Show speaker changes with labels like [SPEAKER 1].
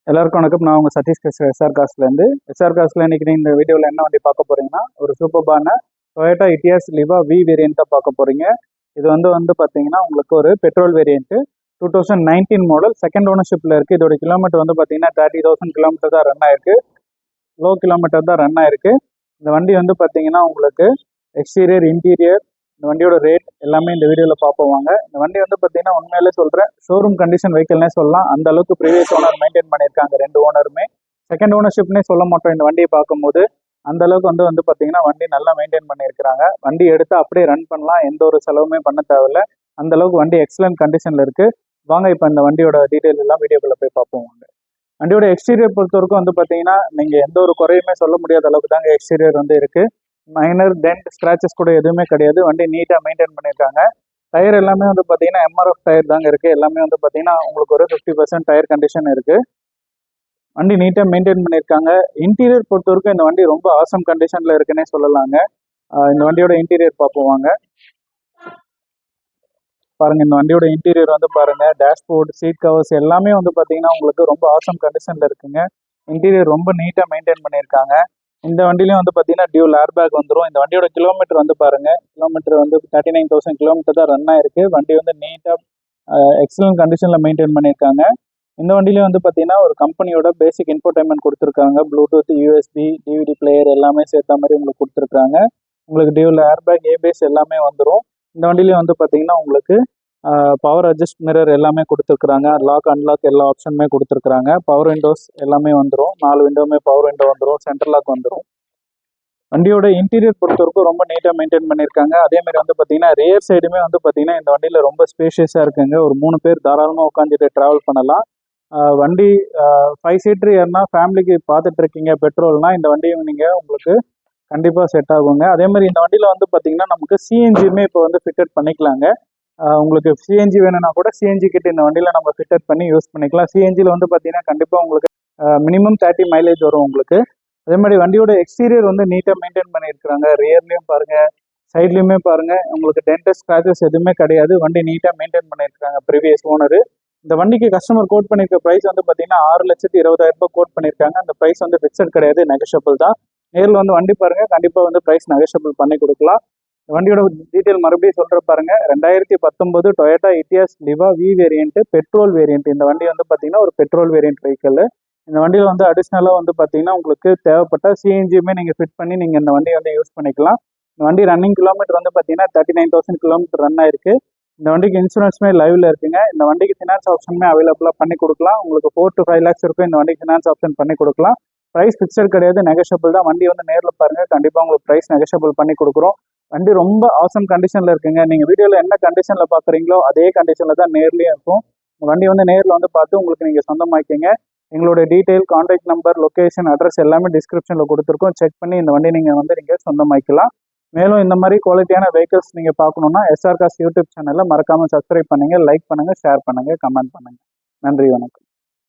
[SPEAKER 1] எல்லாருக்கும் வணக்கம். நான் உங்கள் சதீஷ் பேசுகிறேன் எஸ்ஆர் காஸ்ட்லேருந்து. எஸ்ஆர் காஸ்ட்டில் இன்றைக்கி இந்த வீடியோவில் என்ன வண்டி பார்க்க போகிறீங்கன்னா, ஒரு சூப்பர்பான டொயோட்டா இட்டியாஸ் லிவா வி வேரியண்ட்டாக பார்க்க போகிறீங்க. இது வந்து பார்த்தீங்கன்னா உங்களுக்கு ஒரு பெட்ரோல் வேரியண்ட்டு 2019 மாடல், செகண்ட் ஓனர்ஷிப்பில் இருக்குது. இதோட கிலோமீட்டர் வந்து பார்த்தீங்கன்னா 30,000 கிலோமீட்டர் தான் ரன் ஆயிருக்கு. லோ கிலோமீட்டர் தான் ரன் ஆயிருக்கு. இந்த வண்டி வந்து பார்த்தீங்கன்னா உங்களுக்கு எக்ஸ்டீரியர், இன்டீரியர், இந்த வண்டியோட ரேட் எல்லாமே இந்த வீடியோவில் பார்ப்போம் வாங்க. இந்த வண்டி வந்து பார்த்தீங்கன்னா உண்மையிலே சொல்கிறேன், ஷோரூம் கண்டிஷன் வெஹிக்கிள்னே சொல்லலாம். அந்த அளவுக்கு ப்ரீவியஸ் ஓனர் மெயின்டைன் பண்ணியிருக்காங்க. 2 ஓனருமே செகண்ட் ஓனர்ஷிப்னே சொல்ல மாட்டோம். இந்த வண்டியை பார்க்கும்போது அந்த அளவுக்கு வந்து பார்த்தீங்கன்னா வண்டி நல்லா மெயின்டைன் பண்ணியிருக்கிறாங்க. வண்டி எடுத்து அப்படியே ரன் பண்ணலாம், எந்த ஒரு செலவுமே பண்ண தேவையில்ல. அந்த அளவுக்கு வண்டி எக்ஸலன்ட் கண்டிஷனில் இருக்குது. வாங்க இப்போ இந்த வண்டியோட டீட்டெயில் எல்லாம் வீடியோக்குள்ளே போய் பார்ப்போம் வாங்க. வண்டியோட எக்ஸ்டீரியர் பொறுத்தவரைக்கும் வந்து பார்த்தீங்கன்னா நீங்கள் எந்த ஒரு குறையுமே சொல்ல முடியாத அளவுக்கு தாங்க எக்ஸ்டீரியர் வந்து இருக்குது. மைனர் டென்ட் ஸ்க்ராச்சஸ் கூட எதுவுமே கிடையாது. வண்டி நீட்டாக மெயின்டைன் பண்ணியிருக்காங்க. டயர் எல்லாமே வந்து பார்த்தீங்கன்னா எம்ஆர்எஃப் டயர் தாங்க இருக்குது. எல்லாமே வந்து பார்த்தீங்கன்னா உங்களுக்கு ஒரு 50% டயர் கண்டிஷன் இருக்குது. வண்டி நீட்டாக மெயின்டைன் பண்ணியிருக்காங்க. இன்டீரியர் பொறுத்த வரைக்கும் இந்த வண்டி ரொம்ப ஆசம் கண்டிஷனில் இருக்குன்னே சொல்லலாங்க. இந்த வண்டியோட இன்டீரியர் பார்ப்போம் வாங்க. பாருங்கள், இந்த வண்டியோட இன்டீரியர் வந்து பாருங்கள். டேஷ்போர்டு, சீட் கவர்ஸ் எல்லாமே வந்து பார்த்தீங்கன்னா உங்களுக்கு ரொம்ப ஆசம் கண்டிஷனில் இருக்குங்க. இன்டீரியர் ரொம்ப நீட்டாக மெயின்டைன் பண்ணியிருக்காங்க. இந்த வண்டிலையும் வந்து பார்த்தீங்கன்னா டியூல் ஏர் பேக் வந்துடும். இந்த வண்டியோட கிலோமீட்டர் வந்து பாருங்கள், கிலோமீட்டர் வந்து 39,000 கிலோமீட்டர் தான் ரன் ஆயிருக்கு. வண்டி வந்து நீட்டாக எக்ஸலன்ட் கண்டிஷனில் மெயின்டைன் பண்ணியிருக்காங்க. இந்த வண்டிலையும் வந்து பார்த்தீங்கன்னா ஒரு கம்பெனியோட பேசிக் இன்ஃபோர்டைன்மெண்ட் கொடுத்துருக்காங்க. ப்ளூடூத், யூஎஸ்பி, டிவிடி பிளேயர் எல்லாமே சேர்த்த மாதிரி உங்களுக்கு கொடுத்துருக்காங்க. உங்களுக்கு டியூல் ஏர் பேக், ஏபிஎஸ் எல்லாமே வந்துடும். இந்த வண்டிலையும் வந்து பார்த்தீங்கன்னா உங்களுக்கு பவர் அட்ஜஸ்ட் மிரர் எல்லாமே கொடுத்துருக்குறாங்க. லாக் அன்லாக் எல்லா ஆப்ஷனுமே கொடுத்துருக்குறாங்க. பவர் விண்டோஸ் எல்லாமே வந்துடும். 4 விண்டோவுமே பவர் விண்டோ வந்துடும். சென்ட்ரல் லாக் வந்துடும். வண்டியோட இன்டீரியர் பொறுத்தவரைக்கும் ரொம்ப நீட்டாக மெயின்டைன் பண்ணியிருக்காங்க. அதேமாதிரி வந்து பார்த்தீங்கன்னா ரியர் சைடுமே வந்து பார்த்தீங்கன்னா இந்த வண்டியில் ரொம்ப ஸ்பேஷியஸாக இருக்குங்க. ஒரு 3 பேர் தாராளமாக உட்காந்துட்டு ட்ராவல் பண்ணலாம். வண்டி 5 சீட்டர் ஏறினா ஃபேமிலிக்கு பார்த்துட்டு இருக்கீங்க பெட்ரோல்னால் இந்த வண்டியை நீங்கள் உங்களுக்கு கண்டிப்பாக செட் ஆகுங்க. அதே மாதிரி இந்த வண்டியில் வந்து பார்த்தீங்கன்னா நமக்கு சிஎன்ஜியுமே இப்போ வந்து ஃபிட்டட் பண்ணிக்கலாங்க. உங்களுக்கு சிஎன்ஜி வேணும்னா கூட சிஎன்ஜி கிட்ட இந்த வண்டியில் நம்ம ஃபிட்டட் பண்ணி யூஸ் பண்ணிக்கலாம். சிஎன்ஜியில் வந்து பார்த்தீங்கன்னா கண்டிப்பாக உங்களுக்கு மினிமம் 30 மைலேஜ் வரும் உங்களுக்கு. அதே மாதிரி வண்டியோட எக்ஸ்டீரியர் வந்து நீட்டாக மெயின்டைன் பண்ணியிருக்கிறாங்க. ரியர்லேயும் பாருங்கள், சைட்லேயுமே பாருங்கள், உங்களுக்கு டென்டஸ் ஸ்க்ராச்சஸ் எதுவுமே கிடையாது. வண்டி நீட்டாக மெயின்டைன் பண்ணியிருக்காங்க ப்ரீவியஸ் ஓனர். இந்த வண்டிக்கு கஸ்டமர் கோட் பண்ணியிருக்க ப்ரைஸ் வந்து பார்த்தீங்கன்னா 6,20,000 கோட் பண்ணியிருக்காங்க. அந்த ப்ரைஸ் வந்து ஃபிக்ஸட் கிடையாது, நெகஷியபிள் தான். நேரில் வந்து வண்டி பாருங்கள், கண்டிப்பாக வந்து ப்ரைஸ் நெகஷியபிள் பண்ணி கொடுக்கலாம். வண்டியோட டீட்டெயில் மறுபடியும் சொல்கிற பாருங்க. 2019 Toyota Etios Liva V variant, petrol variant. இந்த வண்டி வந்து பார்த்தீங்கன்னா ஒரு பெட்ரோல் வேரியன்ட் வெஹிக்கிள். இந்த வண்டியில் வந்து அடிஷ்னலாக வந்து பார்த்தீங்கன்னா உங்களுக்கு தேவைப்பட்ட சிஎன்ஜியுமே நீங்கள் ஃபிட் பண்ணி நீங்கள் இந்த வண்டியை வந்து யூஸ் பண்ணிக்கலாம். இந்த வண்டி ரன்னிங் கிலோமீட்டர் வந்து பார்த்தீங்கன்னா 39,000 கிலோமீட்டர் ரன் ஆயிருக்கு. இந்த வண்டிக்கு இன்சூரன்ஸுமே லைவ்ல இருக்குங்க. இந்த வண்டிக்கு ஃபினான்ஸ் ஆப்ஷனுமே அவைலபிளாக பண்ணி கொடுக்கலாம். உங்களுக்கு 4 to 5 lakhs இருக்கும். இந்த வண்டிக்கு ஃபினான்ஸ் ஆப்ஷன் பண்ணி கொடுக்கலாம். ப்ரைஸ் ஃபிக்ஸட் கிடையாது, நெகஷியபிள் தான். வண்டி வந்து நேரில் பாருங்கள், கண்டிப்பாக உங்களுக்கு ப்ரைஸ் நெகஷியபிள் பண்ணி கொடுக்குறோம். வண்டி ரொம்ப ஆசம் கண்டிஷனில் இருக்குங்க. நீங்கள் வீடியோவில் என்ன கண்டிஷனில் பார்க்குறீங்களோ அதே கண்டிஷனில் தான் நேர்லேயும் இருக்கும். வண்டி வந்து நேரில் வந்து பார்த்து உங்களுக்கு நீங்கள் சொந்தமாக்கிங்க. எங்களோட detail, contact number, location, address எல்லாமே டிஸ்கிரிப்ஷனில் கொடுத்துருக்கோம். செக் பண்ணி இந்த வண்டி நீங்கள் சொந்தமாக்கலாம். மேலும் இந்த மாதிரி குவாலிட்டியான வெஹிக்கிள்ஸ் நீங்கள் பார்க்கணுன்னா எஸ்ஆர் காஸ்ட் யூடியூப் சேனலில் மறக்காமல் சப்ஸ்கிரைப் பண்ணுங்கள், லைக் பண்ணுங்கள், ஷேர் பண்ணுங்கள், கமெண்ட் பண்ணுங்கள். நன்றி, வணக்கம்.